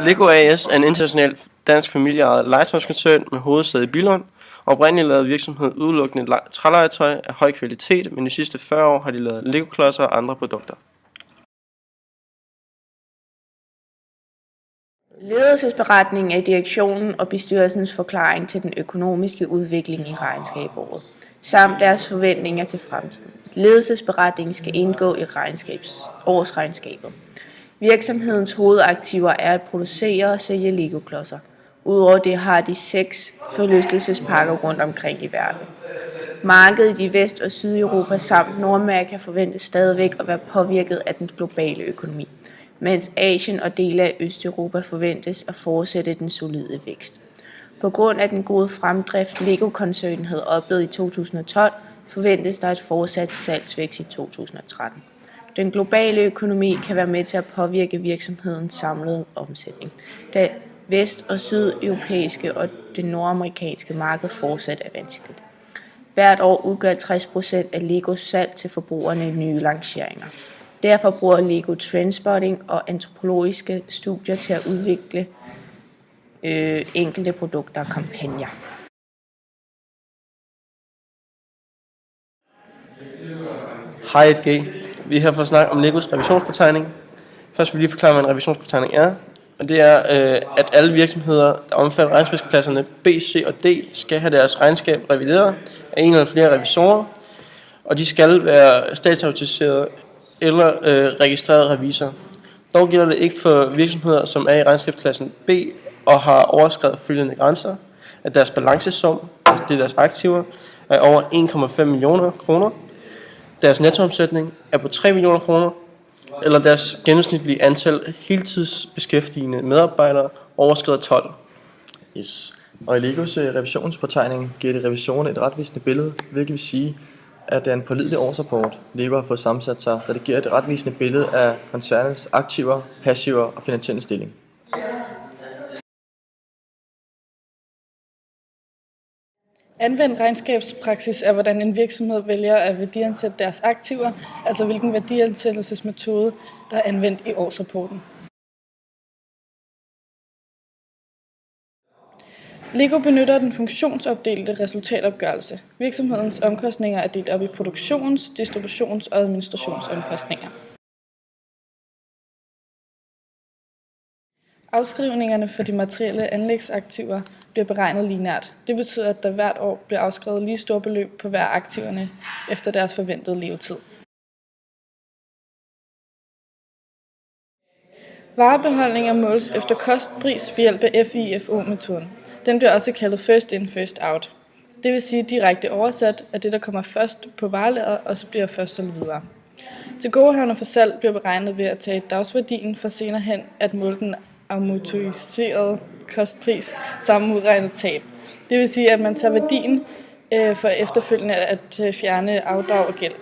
Lego A/S er en international dansk familieejet legetøjskoncern med hovedsæde i Billund. Oprindeligt lavede virksomheden udelukkende trælegetøj af høj kvalitet, men de sidste 40 år har de lavet Lego-klodser og andre produkter. Ledelsesberetningen er direktionen og bestyrelsens forklaring til den økonomiske udvikling i regnskabsåret, samt deres forventninger til fremtiden. Ledelsesberetningen skal indgå i årsregnskabet. Virksomhedens hovedaktiver er at producere og sælge Lego-klodser. Udover det har de 6 forlystelsesparker rundt omkring i verden. Markedet i Vest- og Sydeuropa samt Nordamerika forventes stadigvæk at være påvirket af den globale økonomi, mens Asien og dele af Østeuropa forventes at fortsætte den solide vækst. På grund af den gode fremdrift Lego-koncernen havde oplevet i 2012, forventes der et fortsat salgsvækst i 2013. Den globale økonomi kan være med til at påvirke virksomhedens samlede omsætning, da vest- og sydeuropæiske og det nordamerikanske marked fortsat er vanskeligt. Hvert år udgør 60% af Legos salg til forbrugerne nye lanceringer. Derfor bruger Lego trendspotting og antropologiske studier til at udvikle enkelte produkter og kampagner. Hej 1G. Vi er her for at snakke om Legos revisionspåtegning. Først vil jeg lige forklare, hvad en revisionspåtegning er. Og det er, at alle virksomheder, der omfatter regnskabsklasserne B, C og D, skal have deres regnskab revideret af en eller flere revisorer. Og de skal være statsautoriserede eller registrerede revisor. Dog gælder det ikke for virksomheder, som er i regnskabsklassen B og har overskredet følgende grænser, at deres balancesum, altså det er deres aktiver, er over 1,5 millioner kroner, deres nettoomsætning er på 3 millioner kroner, eller deres gennemsnitlige antal heltidsbeskæftigede medarbejdere overskrider 12. Yes. Og i Legos revisionspåtegning giver det revisionen et retvisende billede, hvilket vil sige, at det er en pålidelig årsrapport, Lego har fået sammensat sig, der det giver et retvisende billede af koncernens aktiver, passiver og finansielle stilling. Anvendt regnskabspraksis er, hvordan en virksomhed vælger at værdiansætte deres aktiver, altså hvilken værdiansættelsesmetode, der er anvendt i årsrapporten. Lego benytter den funktionsopdelte resultatopgørelse. Virksomhedens omkostninger er delt op i produktions-, distributions- og administrationsomkostninger. Afskrivningerne for de materielle anlægsaktiver bliver beregnet lineært. Det betyder, at der hvert år bliver afskrevet lige store beløb på hver aktiverne efter deres forventede levetid. Varebeholdninger måles efter kostpris ved hjælp af FIFO-metoden. Den bliver også kaldet first in, first out. Det vil sige direkte oversat, at det, der kommer først på varelageret, også bliver først solgt videre. Tilgodehavende for salg bliver beregnet ved at tage dagsværdien for senere hen at måle den amortiserede kostpris sammen udregnet tab. Det vil sige, at man tager værdien for efterfølgende at fjerne afdrag og gæld.